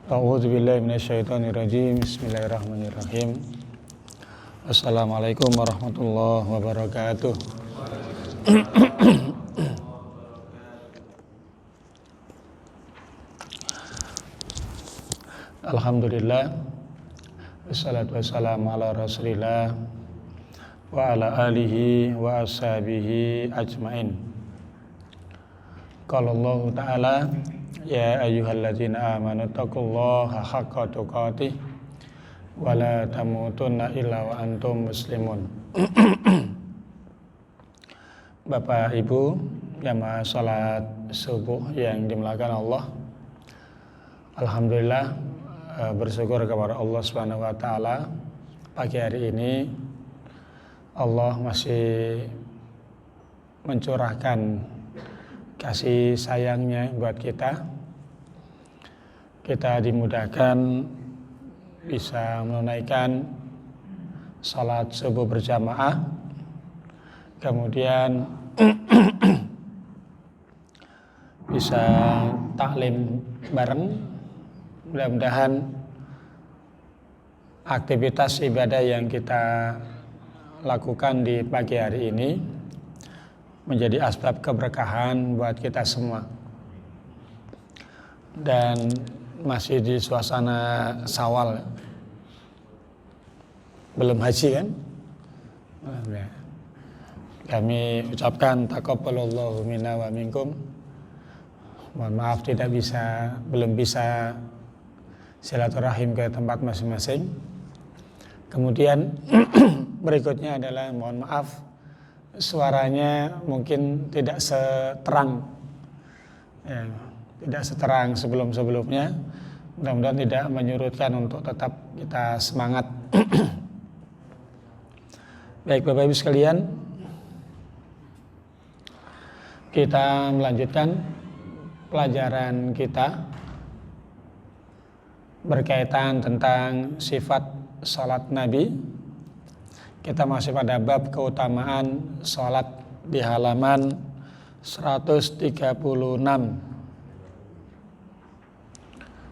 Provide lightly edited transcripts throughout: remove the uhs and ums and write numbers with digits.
A'udzubillahi minasyaitonirrajim. Bismillahirrahmanirrahim. Assalamualaikum warahmatullahi wabarakatuh. Alhamdulillah. Wassalatu wassalamu ala Rasulillah wa ala alihi wa ashabihi ajmain. Qala Allah Ta'ala, ya ayyuhalladzina amanu taqullaha haqqa tuqatih wa la tamutunna illa wa antum muslimun. Bapak Ibu jamaah salat subuh yang dimuliakan Allah, alhamdulillah, bersyukur kepada Allah Subhanahu wa taala, pagi hari ini Allah masih mencurahkan kasih sayangnya buat kita. Kita dimudahkan bisa menunaikan salat subuh berjamaah, kemudian bisa taklim bareng. Mudah-mudahan aktivitas ibadah yang kita lakukan di pagi hari ini menjadi asbab keberkahan buat kita semua. Dan masih di suasana Syawal, belum haji kan? Kami ucapkan taqabbalallahu minna wa minkum. Mohon maaf belum bisa silaturahim ke tempat masing-masing. Kemudian berikutnya adalah mohon maaf, suaranya mungkin tidak seterang, tidak seterang sebelum-sebelumnya. Mudah-mudahan tidak menyurutkan untuk tetap kita semangat. Baik Bapak Ibu sekalian, kita melanjutkan pelajaran kita berkaitan tentang sifat salat Nabi. Kita masih pada bab keutamaan salat di halaman 136,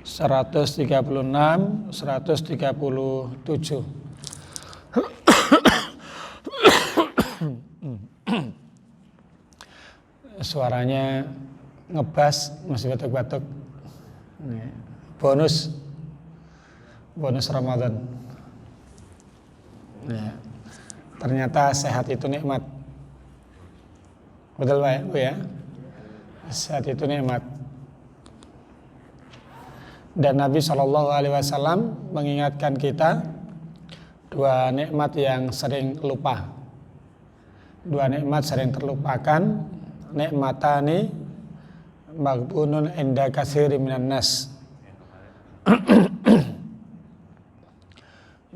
137. Suaranya ngebas, masih batuk-batuk. Bonus Ramadan. Ya. Ternyata sehat itu nikmat. Betul Pak Bu ya? Sehat itu nikmat. Dan Nabi SAW mengingatkan kita dua nikmat yang sering lupa. Dua nikmat sering terlupakan. Nikmatani maghbunun inda katsiri minan nas.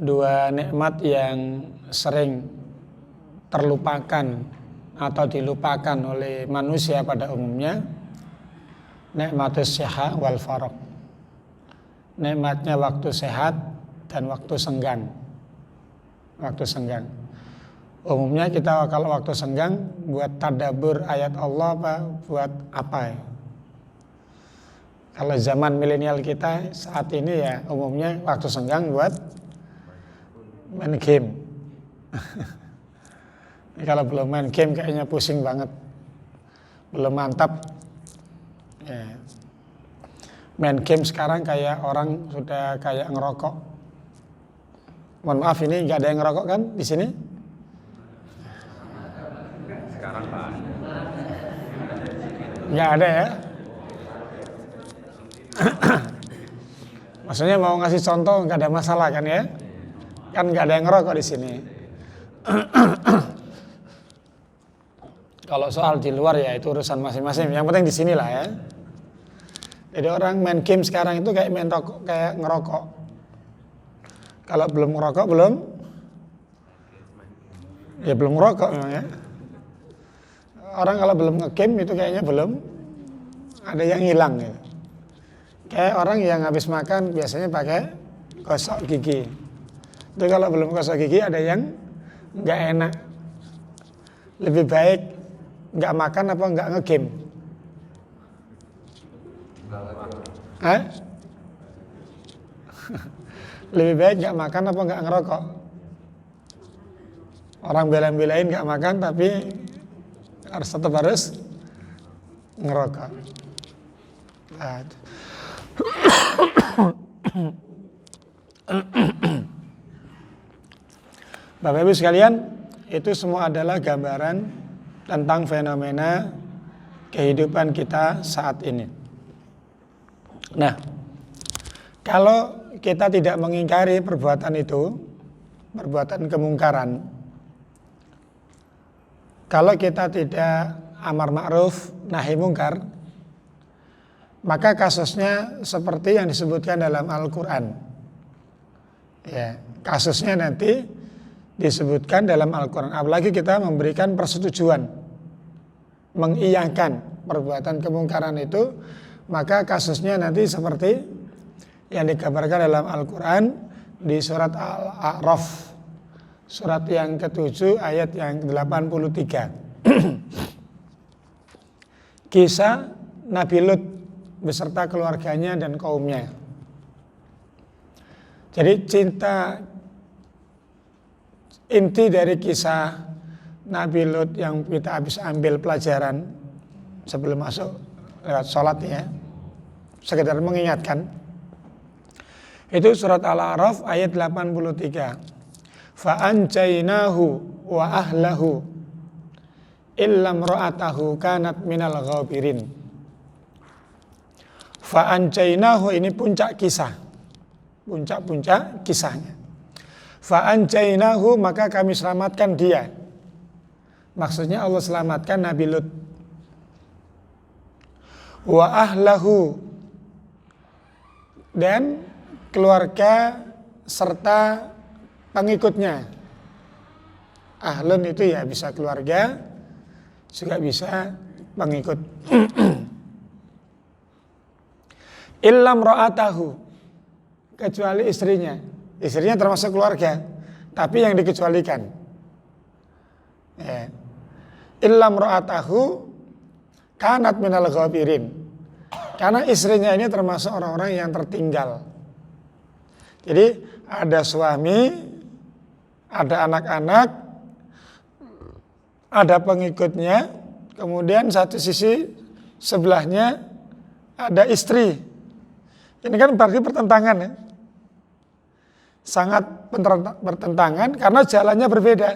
Dua nikmat yang sering terlupakan atau dilupakan oleh manusia pada umumnya. Nikmatus siha wal faraq. Nikmatnya waktu sehat dan waktu senggang. Waktu senggang. Umumnya kita kalau waktu senggang buat tadabbur ayat Allah buat apa ya? Kalau zaman milenial kita saat ini ya umumnya waktu senggang buat main game. Kalau belum main game kayaknya pusing banget, belum mantap. Ya. Main game sekarang kayak orang sudah kayak ngerokok. Mohon maaf ini nggak ada yang ngerokok kan di sini? Sekarang Pak. Nggak ada ya? Maksudnya mau ngasih contoh nggak ada masalah kan ya? Kan nggak ada yang ngerokok di sini. Kalau soal di luar ya itu urusan masing-masing. Yang penting di sinilah ya. Jadi orang main game sekarang itu kayak main rokok, kayak ngerokok. Kalau belum ngerokok ya belum ngerokok memang ya. Orang kalau belum nge-game itu kayaknya belum ada yang hilang gitu. Kayak orang yang habis makan biasanya pakai gosok gigi. Itu kalau belum gosok gigi ada yang nggak enak. Lebih baik nggak makan apa nggak nge-game? Lebih baik nggak makan apa nggak ngerokok? Orang bela-belain nggak makan tapi tetap harus ngerokok. Nah, Bapak Ibu sekalian, itu semua adalah gambaran tentang fenomena kehidupan kita saat ini. Nah, kalau kita tidak mengingkari perbuatan itu, perbuatan kemungkaran, kalau kita tidak amar ma'ruf nahi mungkar, maka kasusnya seperti yang disebutkan dalam Al-Quran. Ya, kasusnya nanti disebutkan dalam Al-Quran. Apalagi kita memberikan persetujuan, mengiyakan perbuatan kemungkaran itu, maka kasusnya nanti seperti yang digambarkan dalam Al-Quran di surat Al-A'raf, surat yang ke-7 ayat yang 83. Kisah Nabi Lut beserta keluarganya dan kaumnya. Jadi inti dari kisah Nabi Lut yang kita habis ambil pelajaran sebelum masuk lewat sholat ya, sekedar mengingatkan, itu surat Al-A'raf ayat 83. Fa'anjainahu wa ahlahu illa imra'atahu kanat minal ghabirin. Fa'anjainahu ini puncak kisah, puncak-puncak kisahnya. Fa'anjainahu maka kami selamatkan dia. Maksudnya Allah selamatkan Nabi Lut. Wa ahlahu dan keluarga serta pengikutnya. Ahlun itu ya bisa keluarga, juga bisa pengikut. Illam ra'atahu, kecuali istrinya. Istrinya termasuk keluarga, tapi yang dikecualikan. Ya. Illam ra'atahu kanat minal ghabirin. Karena istrinya ini termasuk orang-orang yang tertinggal. Jadi ada suami, ada anak-anak, ada pengikutnya, kemudian satu sisi sebelahnya ada istri. Ini kan berarti pertentangan ya. Sangat bertentangan karena jalannya berbeda.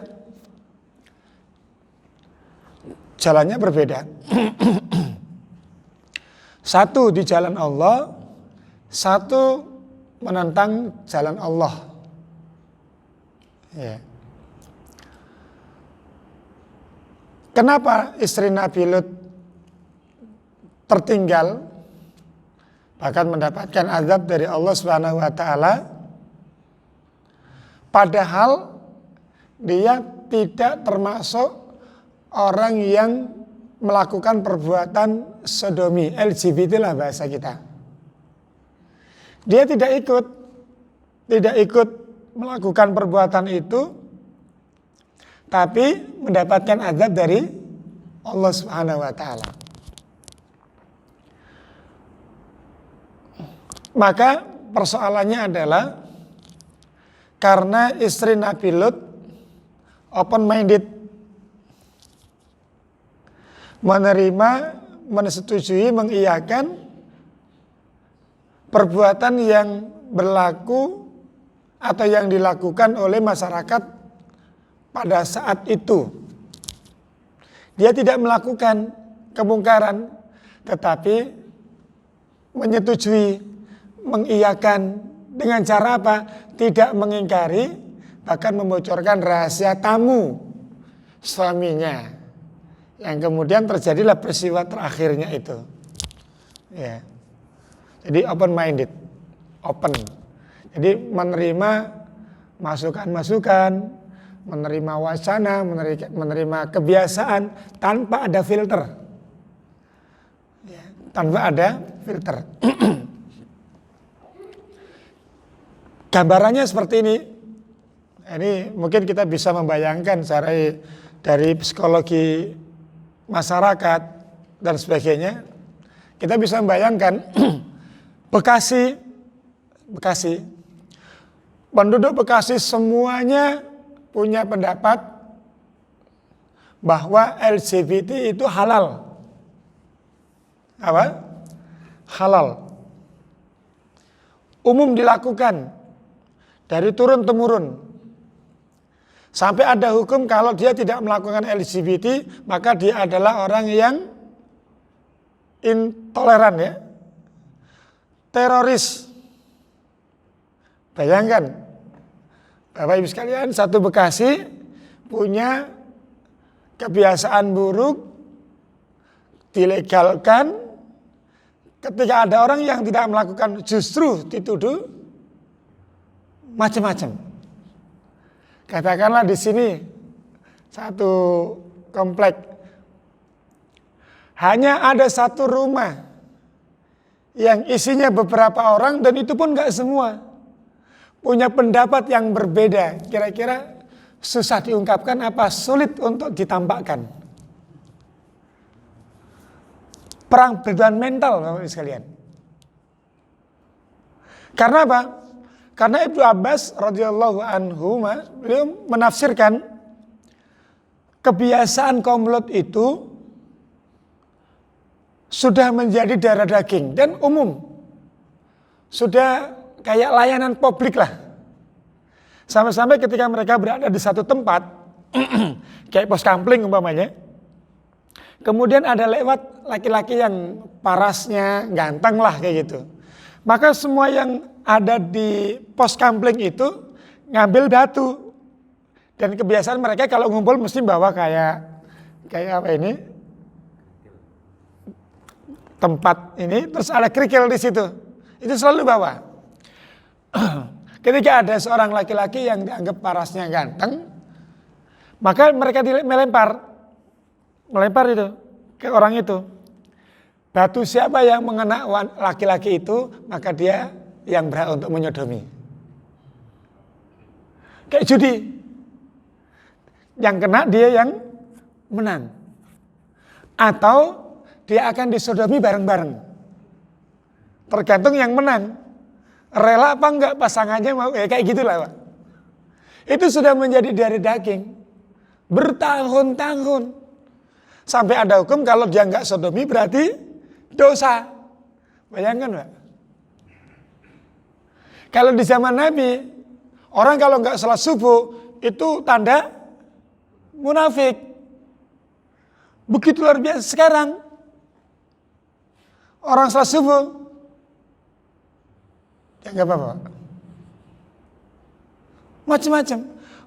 Jalannya berbeda. Satu di jalan Allah, satu menentang jalan Allah. Ya. Kenapa istri Nabi Lut tertinggal, bahkan mendapatkan azab dari Allah Subhanahu wa taala, padahal dia tidak termasuk orang yang melakukan perbuatan sodomi, LGBT lah bahasa kita. Dia tidak ikut melakukan perbuatan itu, tapi mendapatkan azab dari Allah Subhanahu wa taala. Maka persoalannya adalah karena istri Nabi Lut open minded, menerima, menyetujui, mengiyakan perbuatan yang berlaku atau yang dilakukan oleh masyarakat pada saat itu. Dia tidak melakukan kemungkaran, tetapi menyetujui, mengiyakan dengan cara apa? Tidak mengingkari, bahkan membocorkan rahasia tamu suaminya. Yang kemudian terjadilah peristiwa terakhirnya itu. Ya. Jadi open minded, open. Jadi menerima masukan-masukan, menerima wacana, menerima kebiasaan tanpa ada filter. Ya, tanpa ada filter. Gambarannya seperti ini. Ini mungkin kita bisa membayangkan dari psikologi masyarakat dan sebagainya. Kita bisa membayangkan Bekasi penduduk Bekasi semuanya punya pendapat bahwa LGBT itu halal. Apa? Halal. Umum dilakukan dari turun-temurun. Sampai ada hukum kalau dia tidak melakukan LGBT, maka dia adalah orang yang intoleran ya. Teroris. Bayangkan, Bapak Ibu sekalian, satu Bekasi punya kebiasaan buruk, dilegalkan, ketika ada orang yang tidak melakukan justru dituduh macam-macam. Katakanlah di sini satu komplek hanya ada satu rumah yang isinya beberapa orang dan itu pun nggak semua punya pendapat yang berbeda. Kira-kira susah diungkapkan apa sulit untuk ditampakkan? Perang beban mental Bapak-Ibu sekalian. Karena apa? Karena Ibnu Abbas radhiyallahu anhu beliau menafsirkan kebiasaan kaum Lot itu sudah menjadi darah daging dan umum. Sudah kayak layanan publik lah. Sampai-sampai ketika mereka berada di satu tempat kayak pos kampling umpamanya. Kemudian ada lewat laki-laki yang parasnya ganteng lah kayak gitu. Maka semua yang ada di pos kampling itu ngambil batu. Dan kebiasaan mereka kalau ngumpul mesti bawa kayak apa ini? Tempat ini terus ada kerikil di situ. Itu selalu bawa. Ketika ada seorang laki-laki yang dianggap parasnya ganteng, maka mereka melempar itu ke orang itu. Batu siapa yang mengena laki-laki itu, maka dia yang berhak untuk menyodomi. Kayak judi. Yang kena dia yang menang. Atau dia akan disodomi bareng-bareng. Tergantung yang menang. Rela apa enggak pasangannya mau, kayak gitulah Pak. Itu sudah menjadi dari daging. Bertahun-tahun. Sampai ada hukum kalau dia enggak sodomi berarti dosa. Bayangkan Pak. Kalau di zaman Nabi, orang kalau enggak sholat subuh itu tanda munafik. Begitu luar biasa sekarang. Orang sholat subuh ya enggak apa-apa. Macam-macam.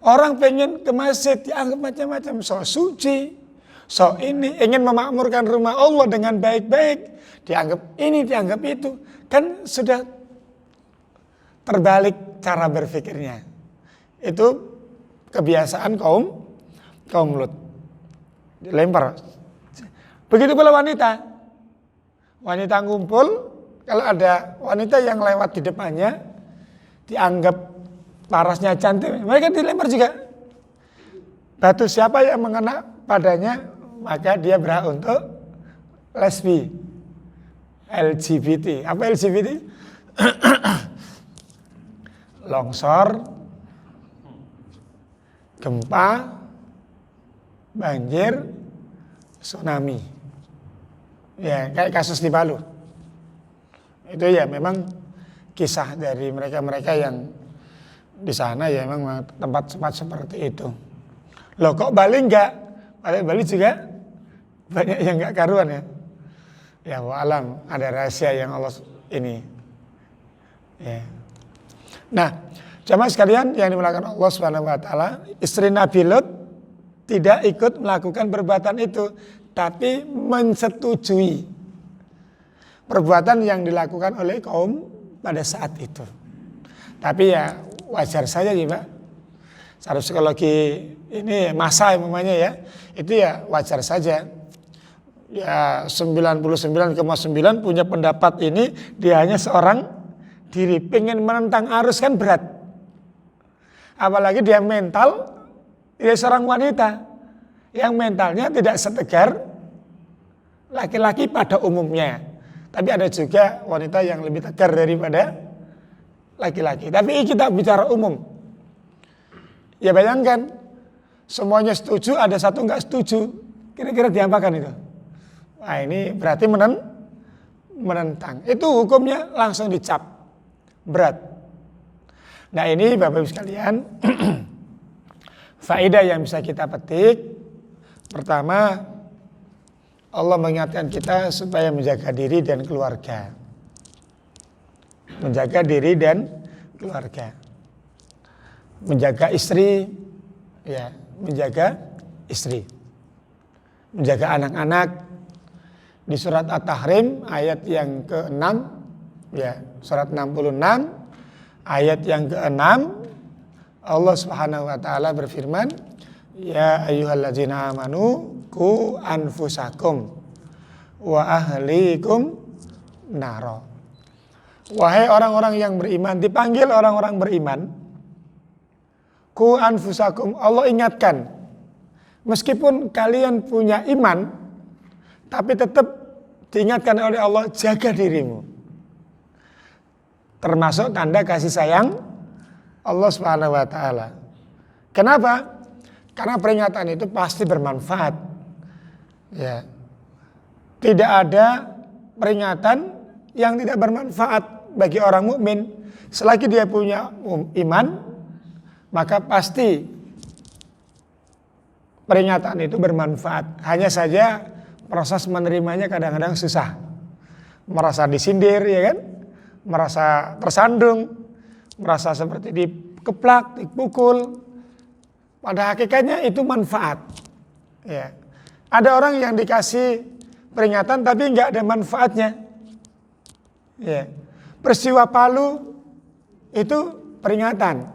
Orang pengen ke masjid dianggap macam-macam. So suci, so ini, ingin memakmurkan rumah Allah dengan baik-baik. Dianggap ini, dianggap itu. Kan sudah terbalik cara berpikirnya. Itu kebiasaan kaum Lut. Dilempar. Begitu pula wanita. Wanita ngumpul, kalau ada wanita yang lewat di depannya, dianggap parasnya cantik, mereka dilempar juga. Batu siapa yang mengena padanya, maka dia berhak untuk lesbi. LGBT. Apa LGBT? Longsor, gempa, banjir, tsunami. Ya, kayak kasus di Palu. Itu ya memang kisah dari mereka-mereka yang di sana ya memang tempat-tempat seperti itu. Loh kok Bali enggak? Bali juga banyak yang enggak karuan ya. Ya alam ada rahasia yang Allah ini. Ya. Nah, jamaah sekalian yang dimuliakan Allah Subhanahu wa taala, istri Nabi Lot tidak ikut melakukan perbuatan itu, tapi mensetujui perbuatan yang dilakukan oleh kaum pada saat itu. Tapi ya wajar saja sih Pak. Secara psikologi ini masa namanya ya, itu ya wajar saja. Ya 99,9 punya pendapat ini, dia hanya seorang diri. Pengen menentang arus kan berat. Apalagi dia mental, dia seorang wanita yang mentalnya tidak setegar laki-laki pada umumnya. Tapi ada juga wanita yang lebih tegar daripada laki-laki. Tapi kita bicara umum. Ya bayangkan, semuanya setuju, ada satu nggak setuju. Kira-kira diapakan itu? Nah ini berarti menentang. Itu hukumnya langsung dicap. Berat. Nah ini Bapak Ibu sekalian, faedah yang bisa kita petik. Pertama, Allah mengingatkan kita supaya menjaga diri dan keluarga. Menjaga diri dan keluarga. Menjaga istri, ya, menjaga istri. Menjaga anak-anak. Di surat At-Tahrim ayat yang ke-6, ya, surat 66 ayat yang ke-6, Allah Subhanahu wa taala berfirman, ya ayyuhalladzina amanu qu anfusakum wa ahlikum naro. Wahai orang-orang yang beriman, dipanggil orang-orang beriman. Qu anfusakum, Allah ingatkan. Meskipun kalian punya iman, tapi tetap diingatkan oleh Allah, jaga dirimu. Termasuk tanda kasih sayang Allah Subhanahu wa taala. Kenapa? Karena peringatan itu pasti bermanfaat. Ya. Tidak ada peringatan yang tidak bermanfaat bagi orang mukmin. Selagi dia punya iman, maka pasti peringatan itu bermanfaat. Hanya saja proses menerimanya kadang-kadang susah. Merasa disindir, ya kan? Merasa tersandung, merasa seperti dikeplak, dipukul. Pada hakikatnya itu manfaat. Ya. Ada orang yang dikasih peringatan tapi nggak ada manfaatnya. Ya. Peristiwa Palu itu peringatan.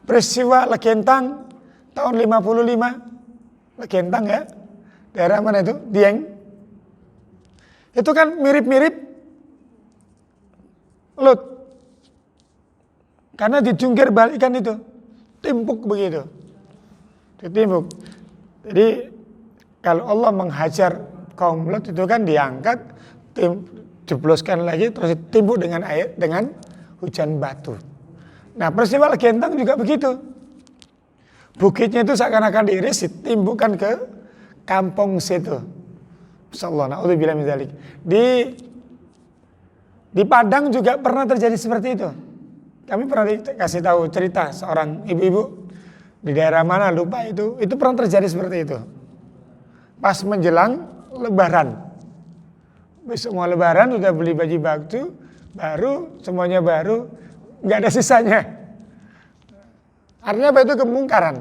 Peristiwa Lekentang tahun 55, Lekentang ya, daerah mana itu? Dieng. Itu kan mirip-mirip Lut. Karena dijungkir balikan itu. Timpuk begitu. Ditimpuk. Jadi kalau Allah menghajar kaum Lut itu kan diangkat, jebloskan lagi, terus ditimpuk dengan air, dengan hujan batu. Nah peristiwa Lekentang juga begitu. Bukitnya itu seakan-akan diiris, ditimpukkan ke kampung situ. Insyaallah, na'udzubillah min dzalik. Di Padang juga pernah terjadi seperti itu. Kami pernah dikasih tahu cerita seorang ibu-ibu di daerah mana lupa itu pernah terjadi seperti itu. Pas menjelang Lebaran, besok mau Lebaran udah beli baju baru, semuanya baru, nggak ada sisanya. Artinya apa itu kemungkaran.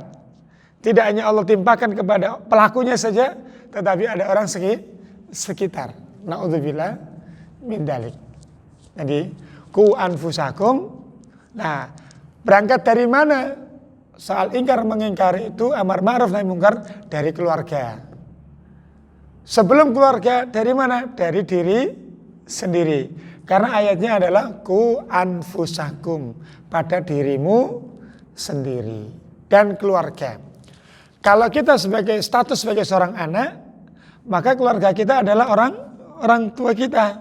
Tidak hanya Allah timpakan kepada pelakunya saja, tetapi ada orang sekitar. Na'udzubillah min dzalik. Jadi ku anfusakum. Nah, berangkat dari mana? Soal ingkar mengingkari itu amar ma'ruf nahi mungkar dari keluarga. Sebelum keluarga dari mana? Dari diri sendiri. Karena ayatnya adalah ku anfusakum, pada dirimu sendiri dan keluarga. Kalau kita status sebagai seorang anak, maka keluarga kita adalah orang tua kita,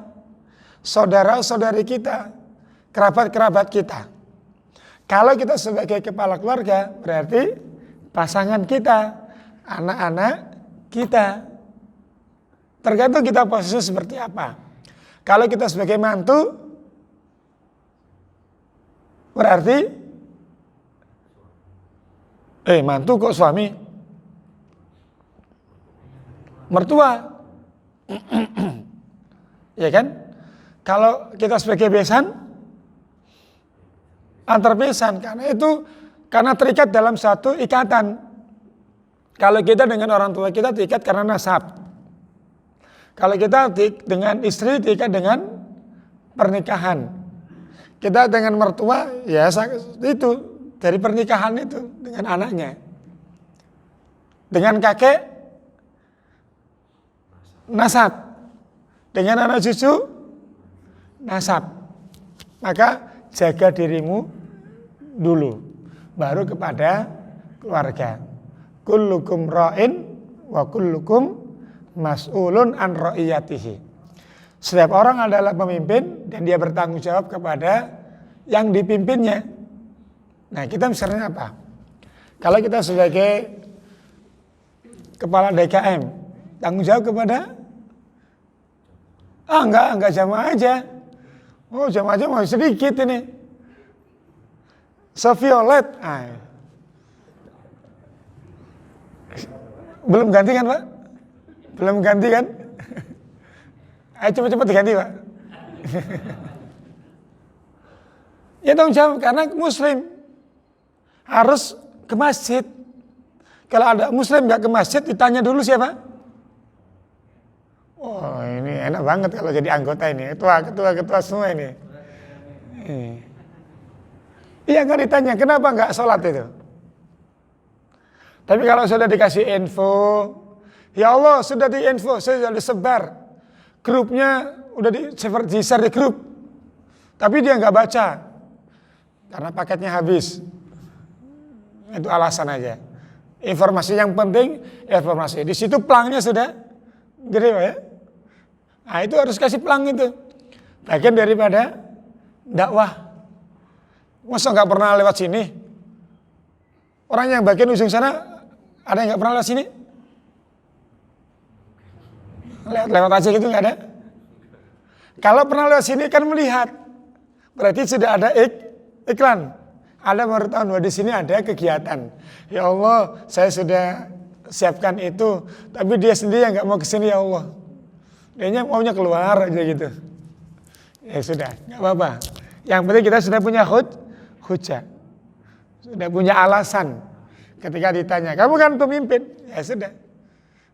saudara-saudari kita, kerabat-kerabat kita. Kalau kita sebagai kepala keluarga, berarti pasangan kita, anak-anak kita. Tergantung kita posisinya seperti apa. Kalau kita sebagai mantu, berarti mantu kok suami? Mertua. Ya kan? Kalau kita sebagai besan, antar besan, karena terikat dalam satu ikatan. Kalau kita dengan orang tua kita terikat karena nasab. Kalau kita dengan istri terikat dengan pernikahan. Kita dengan mertua ya itu dari pernikahan itu dengan anaknya. Dengan kakek nasab. Dengan anak cucu nasab. Maka jaga dirimu dulu, baru kepada keluarga. Kullukum ra'in wa kullukum mas'ulun an ra'iyatihi. Setiap orang adalah pemimpin dan dia bertanggung jawab kepada yang dipimpinnya. Nah, kita misalnya apa? Kalau kita sebagai kepala DKM, tanggung jawab kepada enggak jamaah aja. Oh, jamaah aja masih sedikit ini. Seviolet. Belum ganti kan, Pak? Belum ganti kan? Ayo cepat-cepat diganti, Pak. Ya tanggung jawab, karena muslim harus ke masjid. Kalau ada muslim nggak ke masjid, ditanya dulu siapa? Oh, ini enak banget kalau jadi anggota ini. Ketua semua ini. Iya, nggak ditanya, kenapa nggak sholat itu? Tapi kalau sudah dikasih info, ya Allah sudah diinfo, sudah disebar, grupnya udah di-share di grup, tapi dia nggak baca karena paketnya habis. Itu alasan aja. Informasi yang penting, informasi. Di situ pelangnya sudah gede, Pak ya. Nah, itu harus kasih pelang itu. Bagian daripada dakwah. Masa nggak pernah lewat sini? Orang yang bagian ujung sana ada yang nggak pernah lewat sini? Lewat aja gitu nggak ada? Kalau pernah lewat sini kan melihat, berarti sudah ada iklan. Ada memberitahuan bahwa di sini ada kegiatan. Ya Allah, saya sudah siapkan itu, tapi dia sendiri yang nggak mau kesini ya Allah. Dia maunya keluar aja gitu. Ya sudah, nggak apa-apa. Yang penting kita sudah punya hujah, sudah punya alasan. Ketika ditanya, kamu kan pemimpin, ya sudah.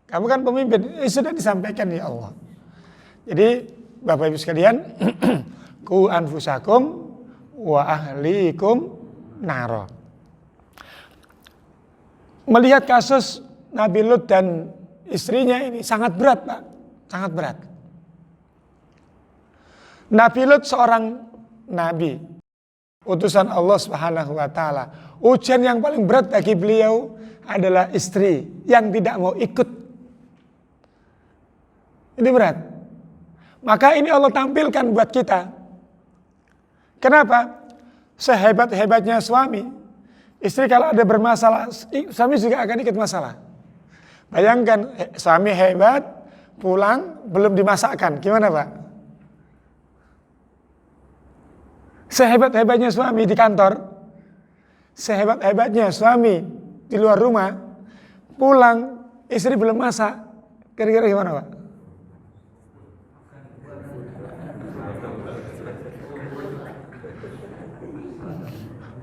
Kamu kan pemimpin, sudah disampaikan ya Allah. Jadi Bapak Ibu sekalian, ku anfusakum wa ahlikum naro. Melihat kasus Nabi Lut dan istrinya ini sangat berat, Pak. Sangat berat. Nabi Lut seorang nabi, utusan Allah Subhanahu wa taala. Ujian yang paling berat bagi beliau adalah istri yang tidak mau ikut. Ini berat. Maka ini Allah tampilkan buat kita. Kenapa? Sehebat-hebatnya suami, istri kalau ada bermasalah, suami juga akan ikut masalah. Bayangkan suami hebat, pulang belum dimasakkan, gimana Pak? Sehebat-hebatnya suami di kantor, sehebat-hebatnya suami di luar rumah, pulang istri belum masak, kira-kira gimana Pak?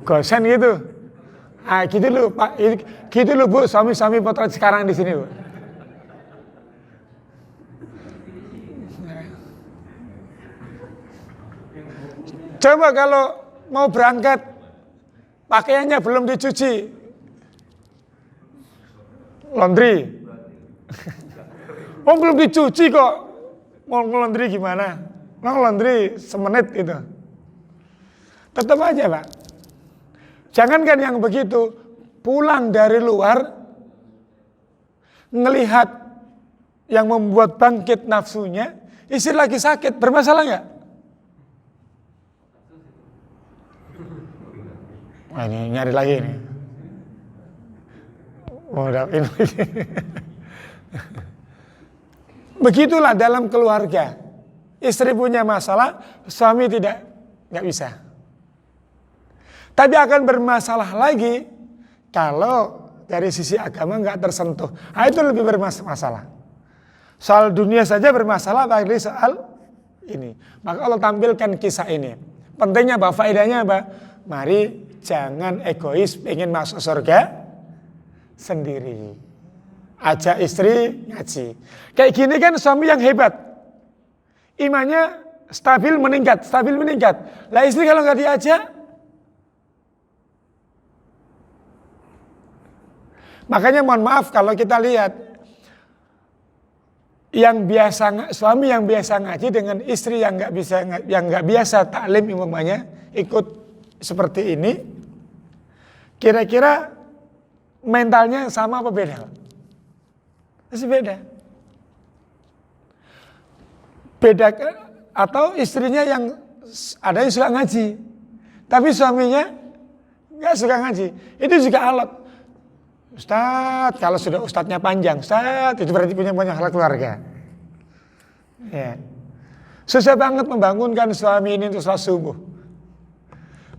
Gosen gitu. Gitu loh Pak, gitu loh Bu, suami-suami potret sekarang di sini Bu. Coba kalau mau berangkat, pakaiannya belum dicuci, laundry. Oh belum dicuci kok, mau laundry gimana? Mau laundry semenit itu. Tetap aja Pak. Jangankan yang begitu, pulang dari luar, ngelihat yang membuat bangkit nafsunya, istri lagi sakit, bermasalah nggak? Wah ini nyari lagi nih. Ini. Begitulah dalam keluarga, istri punya masalah, suami nggak bisa. Tapi akan bermasalah lagi kalau dari sisi agama nggak tersentuh. Nah, itu lebih bermasalah. Soal dunia saja bermasalah, apalagi soal ini. Maka Allah tampilkan kisah ini. Pentingnya apa? Faedahnya apa? Mari jangan egois, pengen masuk surga sendiri. Ajak istri ngaji. Kayak gini kan suami yang hebat. Imannya stabil meningkat. Lah istri kalau nggak diajak, makanya mohon maaf kalau kita lihat suami yang biasa ngaji dengan istri yang nggak biasa taklim umpamanya ikut seperti ini, kira-kira mentalnya sama apa beda? Masih beda. Beda atau istrinya yang ada yang suka ngaji, Tapi suaminya nggak suka ngaji. Itu juga alat. Ustadz, kalau sudah ustadznya panjang, Ustadz, itu berarti punya banyak hal keluarga. Ya. Susah banget membangunkan suami ini untuk sholat subuh.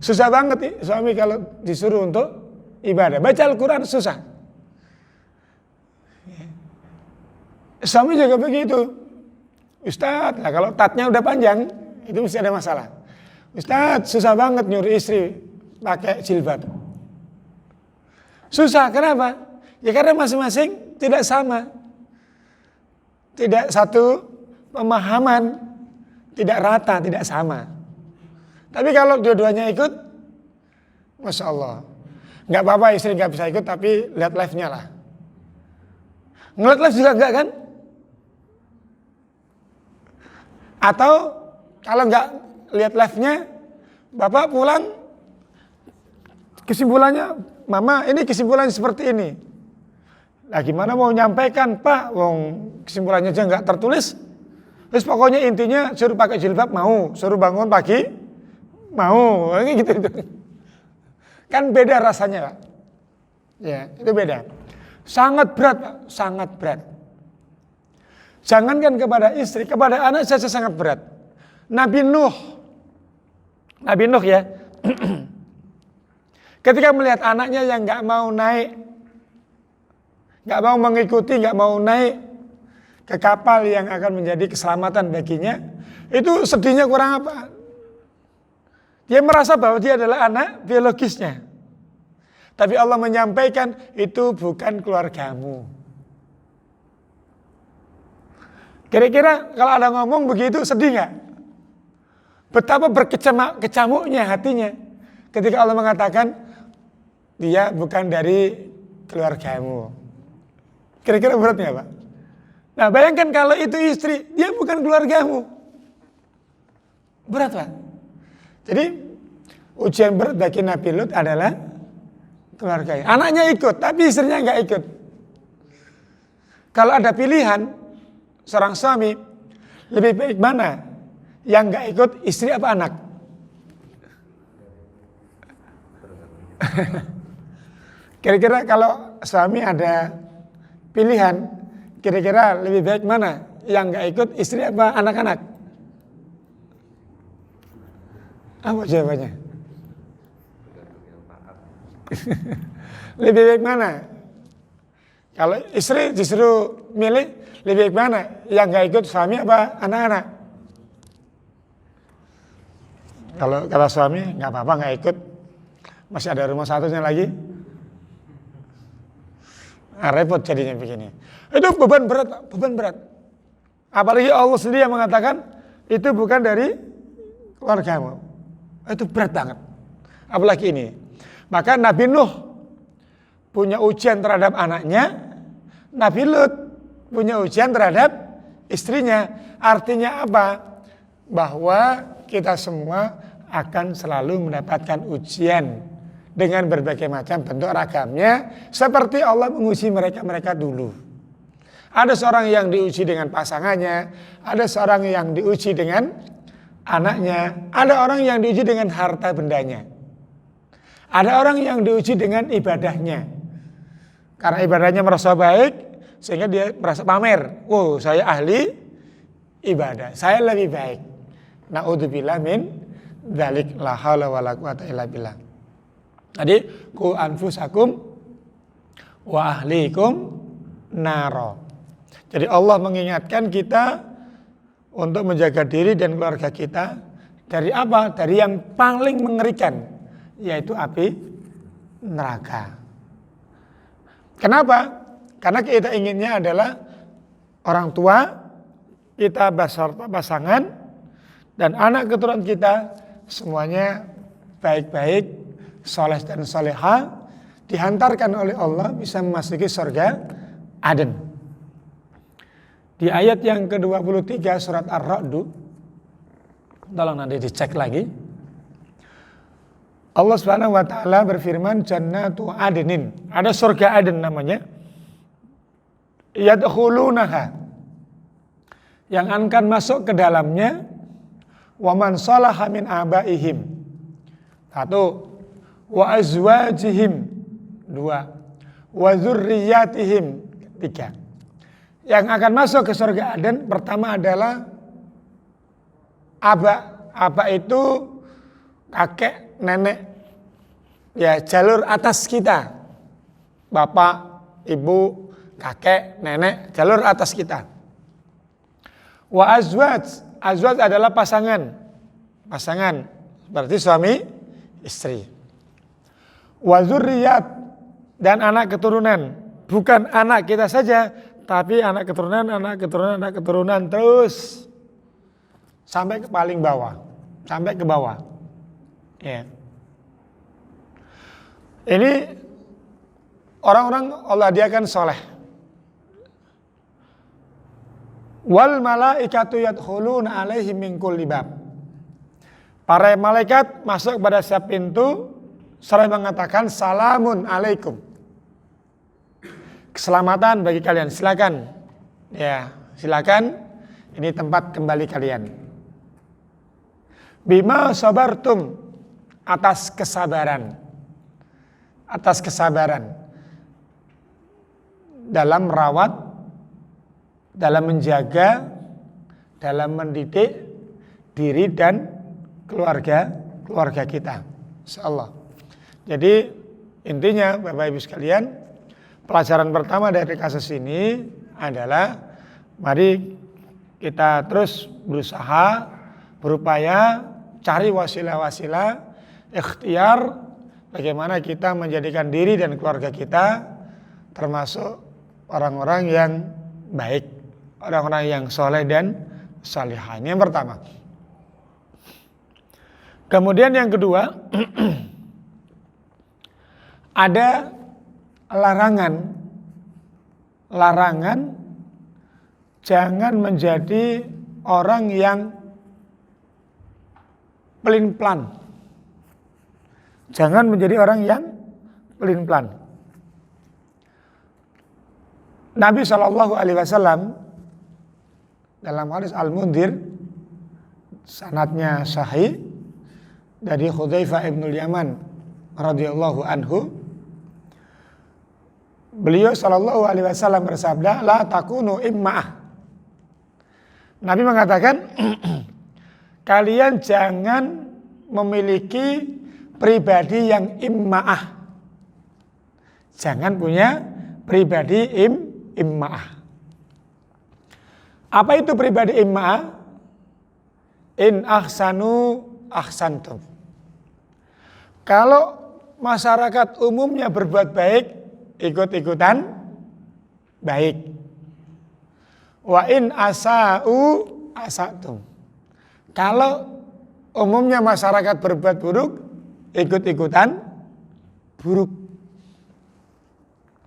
Susah banget suami kalau disuruh untuk ibadah. Baca Al-Quran susah. Ya. Suami juga begitu. Ustadz, nah kalau tatnya udah panjang, itu mesti ada masalah. Ustadz, susah banget nyuruh istri pakai jilbab. Susah, kenapa? Ya karena masing-masing tidak sama. Tidak satu pemahaman, tidak rata, tidak sama. Tapi kalau dua-duanya ikut, Masya Allah. Nggak apa-apa istri nggak bisa ikut, tapi lihat live-nya lah. Ngeliat live juga enggak kan? Atau kalau nggak lihat live-nya, Bapak pulang, kesimpulannya, Mama ini kesimpulannya seperti ini. Nah gimana mau nyampaikan Pak, wong kesimpulannya aja nggak tertulis. Terus pokoknya intinya suruh pakai jilbab mau, suruh bangun pagi mau, gitu. Kan beda rasanya Pak. Ya itu beda. Sangat berat Pak, sangat berat. Jangankan kepada istri, kepada anak saja sangat berat. Nabi Nuh ya, ketika melihat anaknya yang nggak mau naik, nggak mau mengikuti, nggak mau naik ke kapal yang akan menjadi keselamatan baginya, itu sedihnya kurang apa? Dia merasa bahwa dia adalah anak biologisnya. Tapi Allah menyampaikan itu bukan keluargamu. Kira-kira kalau ada ngomong begitu sedih nggak? Betapa berkecamuknya hatinya ketika Allah mengatakan dia bukan dari keluargamu. Kira-kira berat nggak Pak? Nah bayangkan kalau itu istri, dia bukan keluargamu. Berat Pak. Jadi ujian berat bagi Nabi Lut adalah keluarganya. Anaknya ikut, tapi istrinya nggak ikut. Kalau ada pilihan seorang suami, lebih baik mana? Yang nggak ikut istri apa anak? Kira-kira kalau suami ada pilihan, kira-kira lebih baik mana? Yang nggak ikut istri apa anak-anak? Apa jawabannya? Lebih baik mana? Kalau istri disuruh milih, lebih baik mana? Yang nggak ikut suami apa anak-anak? Kalau kata suami nggak apa-apa nggak ikut, masih ada rumah satunya lagi. Nah, repot jadinya begini. Itu beban berat, Pak, beban berat. Apalagi Allah sendiri yang mengatakan itu bukan dari keluargamu. Itu berat banget. Apalagi ini. Maka Nabi Nuh punya ujian terhadap anaknya, Nabi Lut punya ujian terhadap istrinya. Artinya apa? Bahwa kita semua akan selalu mendapatkan ujian dengan berbagai macam bentuk ragamnya, seperti Allah menguji mereka dulu. Ada seorang yang diuji dengan pasangannya, ada seorang yang diuji dengan anaknya, ada orang yang diuji dengan harta bendanya, ada orang yang diuji dengan ibadahnya. Karena ibadahnya merasa baik, sehingga dia merasa pamer. Oh, saya ahli ibadah, saya lebih baik. Na'udzubillah min dzalik, la haula wala quwata illa billah. Jadi ku anfusakum wa ahlikum naro. Jadi Allah mengingatkan kita untuk menjaga diri dan keluarga kita dari apa? Dari yang paling mengerikan, yaitu api neraka. Kenapa? Karena kita inginnya adalah orang tua kita beserta pasangan dan anak keturunan kita semuanya baik-baik, soleh dan soleha, dihantarkan oleh Allah bisa memasuki surga Aden. Di ayat yang ke-23 surat Ar-Ra'd, tolong nanti dicek lagi. Allah Subhanahu wa taala berfirman, Jannatu Adnin. Ada surga Aden namanya. Yadkhulunaha. Yang akan masuk ke dalamnya wa man salaha min abaihim. Satu, wa azwajihim. Dua, wa dzurriyyatihim. Tiga. Yang akan masuk ke surga Aden pertama adalah aba. Aba itu kakek, nenek. Ya, jalur atas kita. Bapak, ibu, kakek, nenek, jalur atas kita. Wa azwaj. Azwaj adalah pasangan. Pasangan berarti suami, istri. Wa dzurriyyat, dan anak keturunan. Bukan anak kita saja, tapi anak keturunan, anak keturunan, anak keturunan terus sampai ke paling bawah, sampai ke bawah. Ya. Ini orang-orang Allah hadiahkan soleh. Wal malaikatu yadkhuluna alaihim min kulli bab. Para malaikat masuk pada setiap pintu seraya mengatakan salamun alaikum. Keselamatan bagi kalian, silakan. Ya, silakan. Ini tempat kembali kalian. Bima sabartum, atas kesabaran. Atas kesabaran dalam merawat, dalam menjaga, dalam mendidik diri dan keluarga kita. Insyaallah. Jadi intinya Bapak Ibu sekalian, pelajaran pertama dari kasus ini adalah mari kita terus berusaha, berupaya cari wasilah-wasilah, ikhtiar bagaimana kita menjadikan diri dan keluarga kita termasuk orang-orang yang baik, orang-orang yang soleh dan salihah. Ini yang pertama. Kemudian yang kedua, ada larangan jangan menjadi orang yang pelin-pelan. Jangan menjadi orang yang pelin-pelan. Nabi SAW dalam hadis Al-Mundhir, sanadnya sahih dari Hudzaifah ibnul Yaman radhiyallahu anhu, beliau SAW bersabda, la takunu imma'ah. Nabi mengatakan, kalian jangan memiliki pribadi yang imma'ah. Jangan punya pribadi imma'ah. Apa itu pribadi imma'ah? In ahsanu ahsantum. Kalau masyarakat umumnya berbuat baik, ikut-ikutan baik. Wa in asa'u asatum. Kalau umumnya masyarakat berbuat buruk, ikut-ikutan buruk.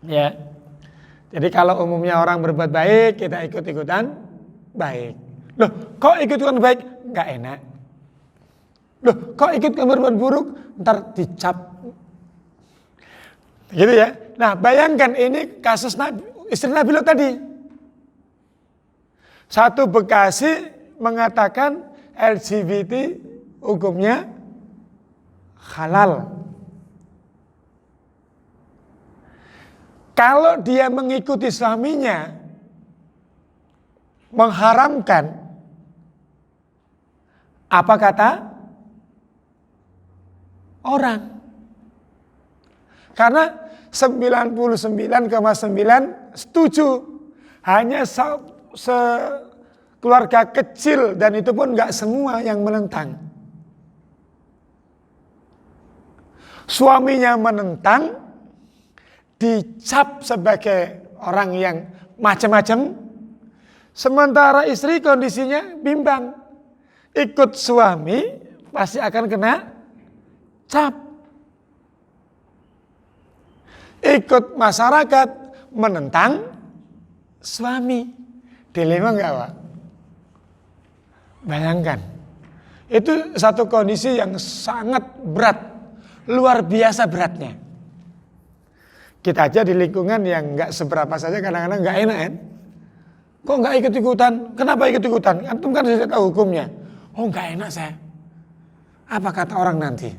Ya. Jadi kalau umumnya orang berbuat baik, kita ikut-ikutan baik. Loh, kok ikut-ikutan baik? Enggak enak. Loh, kok ikut berbuat buruk? Ntar dicap. Gitu ya. Nah, bayangkan ini kasus Nabi, istri Nabi Lut tadi. Satu Bekasi mengatakan LGBT hukumnya halal. Kalau dia mengikuti suaminya mengharamkan, apa kata orang? Karena 99,9 setuju. Hanya keluarga kecil, dan itu pun gak semua yang menentang. Suaminya menentang, dicap sebagai orang yang macam-macam. Sementara istri kondisinya bimbang. Ikut suami pasti akan kena cap. Ikut masyarakat menentang suami. Dilema enggak, Pak? Bayangkan. Itu satu kondisi yang sangat berat. Luar biasa beratnya. Kita aja di lingkungan yang enggak seberapa saja kadang-kadang enggak enak kan? Kok enggak ikut-ikutan? Kenapa ikut-ikutan? Antum kan sudah tahu hukumnya. Oh enggak enak saya. Apa kata orang nanti?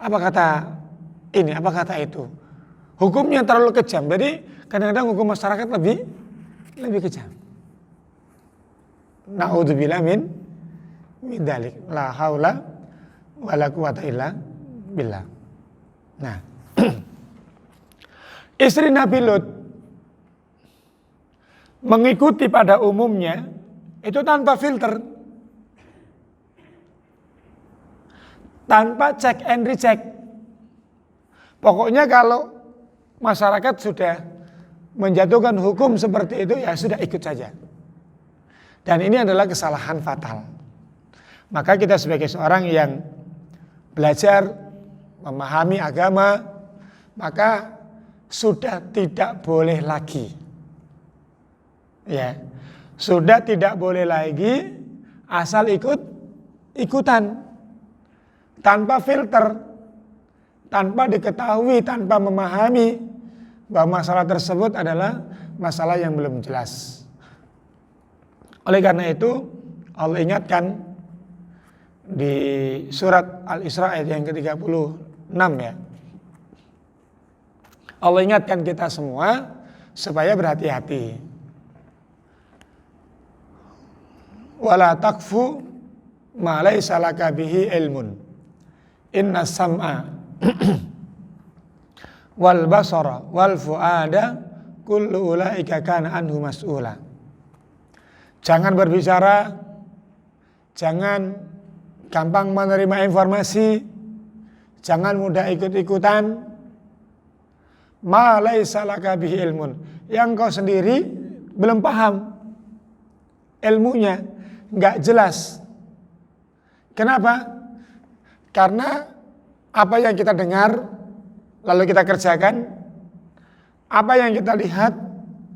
Apa kata ini, apa kata itu. Hukumnya terlalu kejam. Jadi kadang-kadang hukum masyarakat lebih kejam. Na'udzubillah min dalik. La haula wala quwata illa billah. Nah, istri Nabi Lut mengikuti pada umumnya itu tanpa filter, tanpa cek and recheck. Pokoknya kalau masyarakat sudah menjatuhkan hukum seperti itu, ya sudah ikut saja. Dan ini adalah kesalahan fatal. Maka kita sebagai seorang yang belajar memahami agama, maka sudah tidak boleh lagi, ya, sudah tidak boleh lagi asal ikutan tanpa filter, tanpa diketahui, tanpa memahami bahwa masalah tersebut adalah masalah yang belum jelas. Oleh karena itu Allah ingatkan di surat Al-Isra ayat yang ke-36 ya. Allah ingatkan kita semua supaya berhati-hati. Wala taqfu ma laysa laka bihi ilmun. Inna sam'a wal basara wal fuada kullu ulaika kana anhu mas'ula. Jangan berbicara, jangan gampang menerima informasi, jangan mudah ikut-ikutan. Ma laisa laka bihi ilmun, yang kau sendiri belum paham ilmunya, enggak jelas. Kenapa? Karena apa yang kita dengar lalu kita kerjakan, apa yang kita lihat